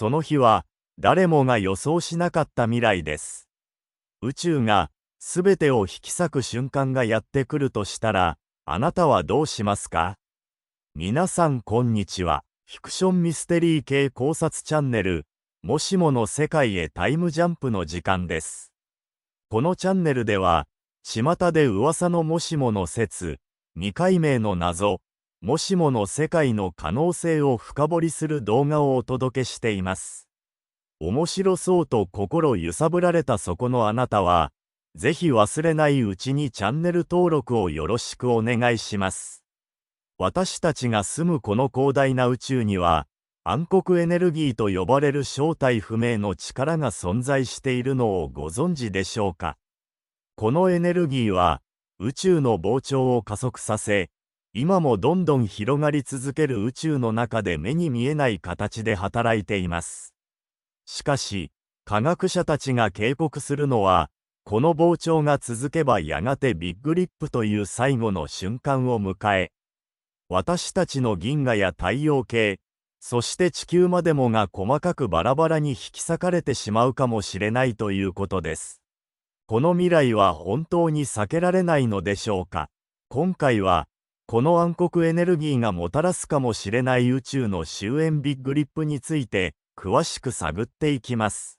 その日は誰もが予想しなかった未来です。宇宙がすべてを引き裂く瞬間がやってくるとしたら、あなたはどうしますか？皆さんこんにちは。フィクションミステリー系考察チャンネル、もしもの世界へタイムジャンプの時間です。このチャンネルでは、巷で噂のもしもの説、未解明の謎、もしもの世界の可能性を深掘りする動画をお届けしています。面白そうと心揺さぶられたそこのあなたは、ぜひ忘れないうちにチャンネル登録をよろしくお願いします。私たちが住むこの広大な宇宙には、暗黒エネルギーと呼ばれる正体不明の力が存在しているのをご存知でしょうか。このエネルギーは、宇宙の膨張を加速させ、今もどんどん広がり続ける宇宙の中で目に見えない形で働いています。しかし、科学者たちが警告するのは、この膨張が続けばやがてビッグリップという最後の瞬間を迎え、私たちの銀河や太陽系、そして地球までもが細かくバラバラに引き裂かれてしまうかもしれないということです。この未来は本当に避けられないのでしょうか。今回は、この暗黒エネルギーがもたらすかもしれない宇宙の終焉ビッグリップについて、詳しく探っていきます。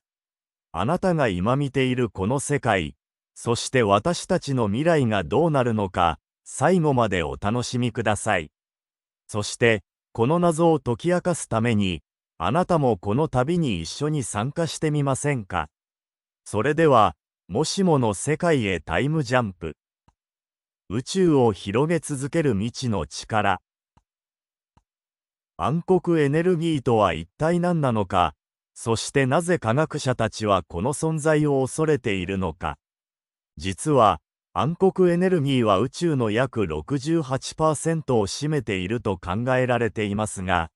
あなたが今見ているこの世界、そして私たちの未来がどうなるのか、最後までお楽しみください。そして、この謎を解き明かすために、あなたもこの旅に一緒に参加してみませんか？それでは、もしもの世界へタイムジャンプ。宇宙を広げ続ける未知の力。暗黒エネルギーとは一体何なのか、そしてなぜ科学者たちはこの存在を恐れているのか。実は、暗黒エネルギーは宇宙の約 68% を占めていると考えられていますが、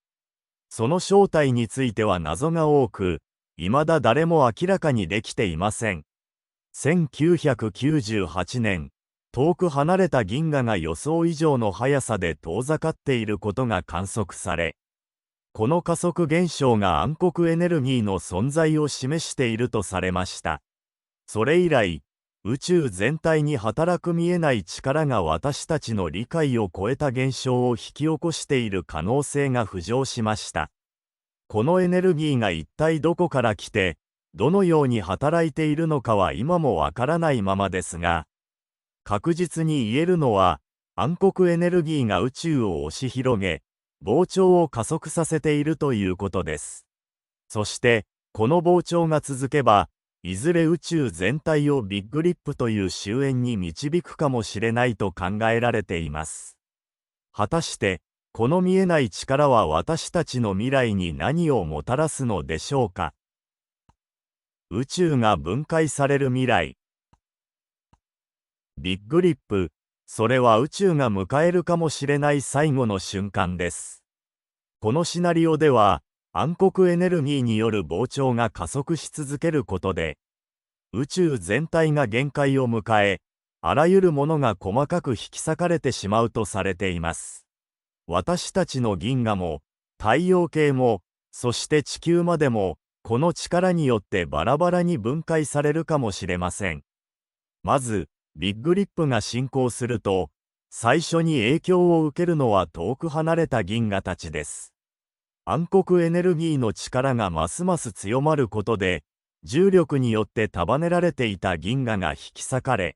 その正体については謎が多く、未だ誰も明らかにできていません。1998年、遠く離れた銀河が予想以上の速さで遠ざかっていることが観測され、この加速現象が暗黒エネルギーの存在を示しているとされました。それ以来、宇宙全体に働く見えない力が私たちの理解を超えた現象を引き起こしている可能性が浮上しました。このエネルギーが一体どこから来て、どのように働いているのかは今もわからないままですが、確実に言えるのは、暗黒エネルギーが宇宙を押し広げ、膨張を加速させているということです。そして、この膨張が続けば、いずれ宇宙全体をビッグリップという終焉に導くかもしれないと考えられています。果たして、この見えない力は私たちの未来に何をもたらすのでしょうか。宇宙が分解される未来。ビッグリップ、それは宇宙が迎えるかもしれない最後の瞬間です。このシナリオでは、暗黒エネルギーによる膨張が加速し続けることで、宇宙全体が限界を迎え、あらゆるものが細かく引き裂かれてしまうとされています。私たちの銀河も、太陽系も、そして地球までも、この力によってバラバラに分解されるかもしれません。まず、ビッグリップが進行すると、最初に影響を受けるのは遠く離れた銀河たちです。暗黒エネルギーの力がますます強まることで、重力によって束ねられていた銀河が引き裂かれ、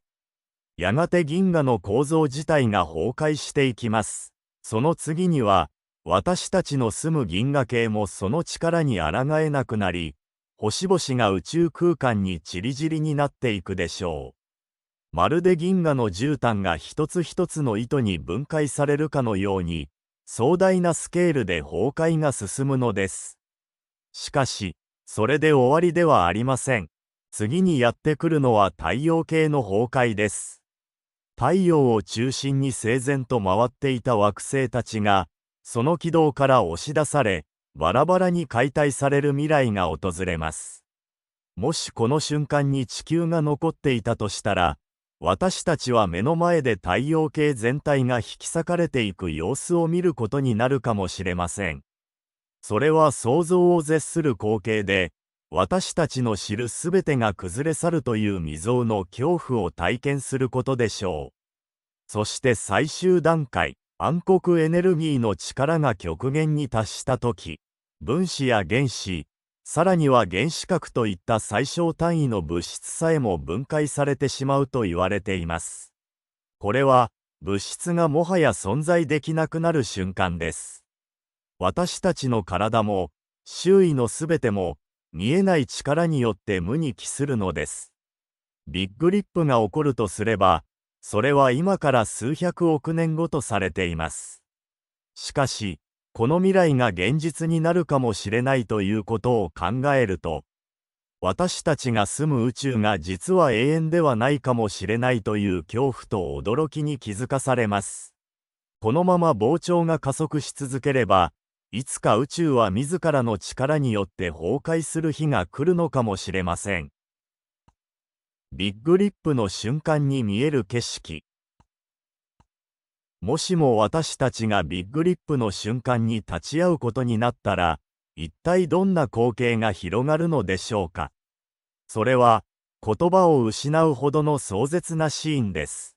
やがて銀河の構造自体が崩壊していきます。その次には、私たちの住む銀河系もその力に抗えなくなり、星々が宇宙空間に散り散りになっていくでしょう。まるで銀河の絨毯が一つ一つの糸に分解されるかのように、壮大なスケールで崩壊が進むのです。しかし、それで終わりではありません。次にやってくるのは太陽系の崩壊です。太陽を中心に整然と回っていた惑星たちが、その軌道から押し出され、バラバラに解体される未来が訪れます。もしこの瞬間に地球が残っていたとしたら、私たちは目の前で太陽系全体が引き裂かれていく様子を見ることになるかもしれません。それは想像を絶する光景で、私たちの知るすべてが崩れ去るという未曾有の恐怖を体験することでしょう。そして最終段階、暗黒エネルギーの力が極限に達したとき、分子や原子、さらには原子核といった最小単位の物質さえも分解されてしまうと言われています。これは、物質がもはや存在できなくなる瞬間です。私たちの体も、周囲のすべても、見えない力によって無に帰するのです。ビッグリップが起こるとすれば、それは今から数百億年後とされています。しかし、この未来が現実になるかもしれないということを考えると、私たちが住む宇宙が実は永遠ではないかもしれないという恐怖と驚きに気づかされます。このまま膨張が加速し続ければ、いつか宇宙は自らの力によって崩壊する日が来るのかもしれません。ビッグリップの瞬間に見える景色。もしも私たちがビッグリップの瞬間に立ち会うことになったら、一体どんな光景が広がるのでしょうか。それは、言葉を失うほどの壮絶なシーンです。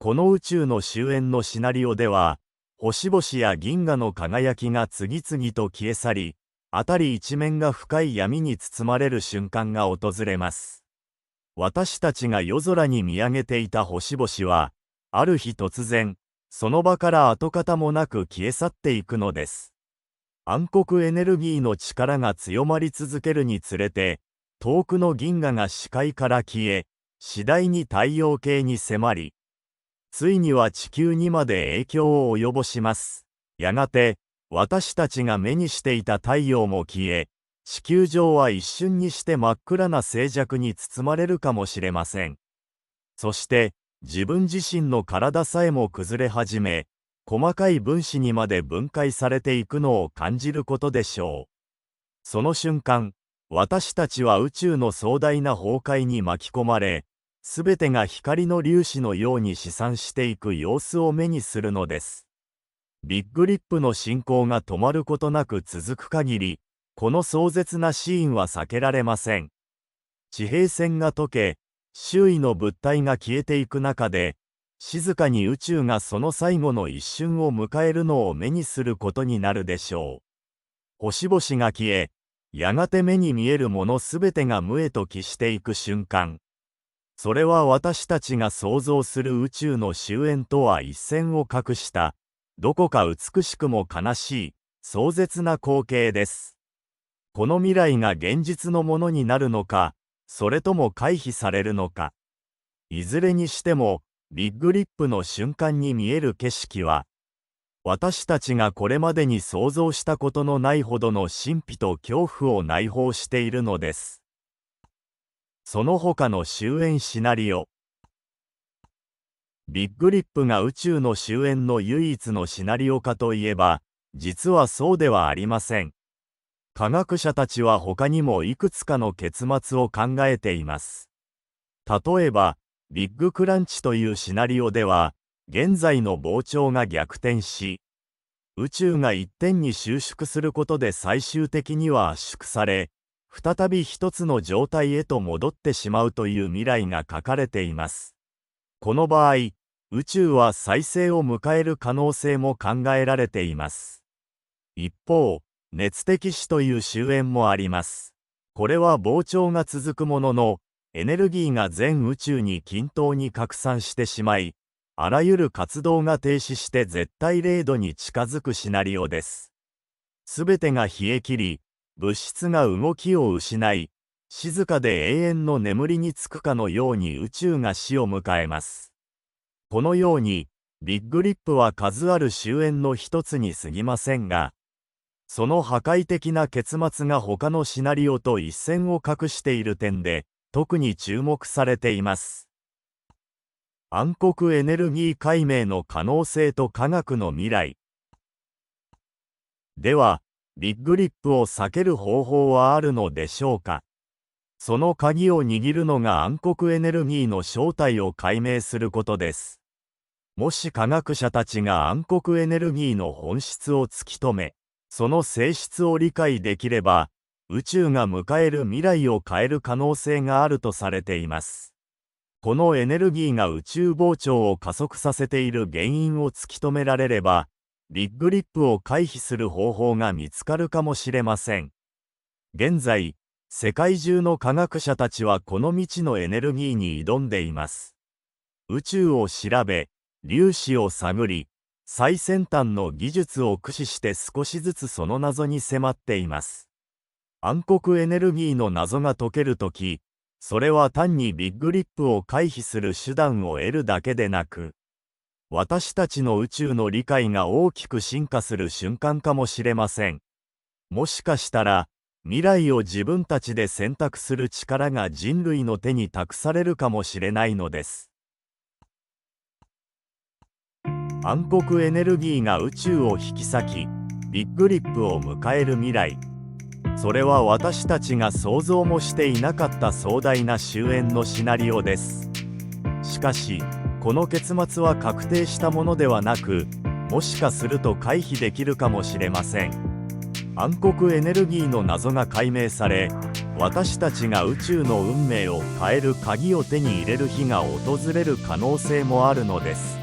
この宇宙の終焉のシナリオでは、星々や銀河の輝きが次々と消え去り、辺り一面が深い闇に包まれる瞬間が訪れます。私たちが夜空に見上げていた星々は、ある日突然、その場から跡形もなく消え去っていくのです。暗黒エネルギーの力が強まり続けるにつれて、遠くの銀河が視界から消え、次第に太陽系に迫り、ついには地球にまで影響を及ぼします。やがて、私たちが目にしていた太陽も消え、地球上は一瞬にして真っ暗な静寂に包まれるかもしれません。そして、自分自身の体さえも崩れ始め、細かい分子にまで分解されていくのを感じることでしょう。その瞬間、私たちは宇宙の壮大な崩壊に巻き込まれ、すべてが光の粒子のように飛散していく様子を目にするのです。ビッグリップの進行が止まることなく続く限り、この壮絶なシーンは避けられません。地平線が溶け、周囲の物体が消えていく中で、静かに宇宙がその最後の一瞬を迎えるのを目にすることになるでしょう。星々が消え、やがて目に見えるものすべてが無へと帰していく瞬間。それは私たちが想像する宇宙の終焉とは一線を画した、どこか美しくも悲しい、壮絶な光景です。この未来が現実のものになるのか、それとも回避されるのか。いずれにしても、ビッグリップの瞬間に見える景色は、私たちがこれまでに想像したことのないほどの神秘と恐怖を内包しているのです。その他の終焉シナリオ。ビッグリップが宇宙の終焉の唯一のシナリオかといえば、実はそうではありません。科学者たちは他にもいくつかの結末を考えています。例えば、ビッグクランチというシナリオでは、現在の膨張が逆転し、宇宙が一点に収縮することで最終的には圧縮され、再び一つの状態へと戻ってしまうという未来が書かれています。この場合、宇宙は再生を迎える可能性も考えられています。一方、熱的死という終焉もあります。これは膨張が続くものの、エネルギーが全宇宙に均等に拡散してしまい、あらゆる活動が停止して絶対0度に近づくシナリオです。すべてが冷え切り、物質が動きを失い、静かで永遠の眠りにつくかのように宇宙が死を迎えます。このように、ビッグリップは数ある終焉の一つに過ぎませんが、その破壊的な結末が他のシナリオと一線を画している点で、特に注目されています。暗黒エネルギー解明の可能性と科学の未来。では、ビッグリップを避ける方法はあるのでしょうか。その鍵を握るのが暗黒エネルギーの正体を解明することです。もし科学者たちが暗黒エネルギーの本質を突き止め、その性質を理解できれば、宇宙が迎える未来を変える可能性があるとされています。このエネルギーが宇宙膨張を加速させている原因を突き止められれば、ビッグリップを回避する方法が見つかるかもしれません。現在、世界中の科学者たちはこの未知のエネルギーに挑んでいます。宇宙を調べ、粒子を探り、最先端の技術を駆使して少しずつその謎に迫っています。暗黒エネルギーの謎が解けるとき、それは単にビッグリップを回避する手段を得るだけでなく、私たちの宇宙の理解が大きく進化する瞬間かもしれません。もしかしたら、未来を自分たちで選択する力が人類の手に託されるかもしれないのです。暗黒エネルギーが宇宙を引き裂き、ビッグリップを迎える未来。それは私たちが想像もしていなかった壮大な終焉のシナリオです。しかし、この結末は確定したものではなく、もしかすると回避できるかもしれません。暗黒エネルギーの謎が解明され、私たちが宇宙の運命を変える鍵を手に入れる日が訪れる可能性もあるのです。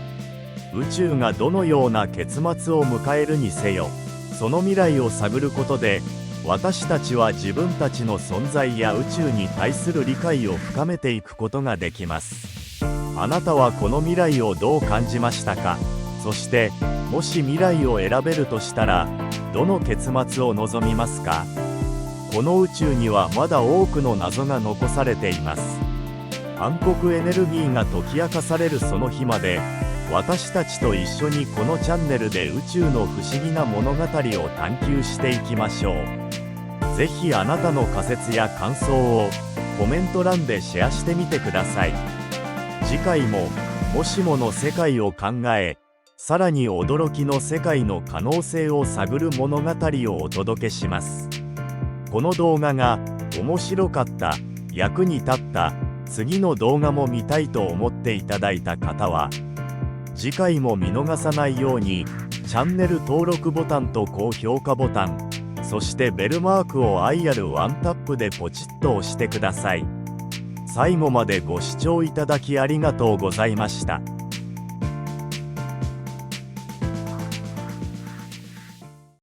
宇宙がどのような結末を迎えるにせよ、その未来を探ることで、私たちは自分たちの存在や宇宙に対する理解を深めていくことができます。あなたはこの未来をどう感じましたか？そして、もし未来を選べるとしたら、どの結末を望みますか？この宇宙にはまだ多くの謎が残されています。暗黒エネルギーが解き明かされるその日まで、私たちと一緒にこのチャンネルで宇宙の不思議な物語を探求していきましょう。ぜひあなたの仮説や感想をコメント欄でシェアしてみてください。次回ももしもの世界を考え、さらに驚きの世界の可能性を探る物語をお届けします。この動画が面白かった、役に立った、次の動画も見たいと思っていただいた方は、次回も見逃さないようにチャンネル登録ボタンと高評価ボタン、そしてベルマークを愛あるワンタップでポチッと押してください。最後までご視聴いただきありがとうございました。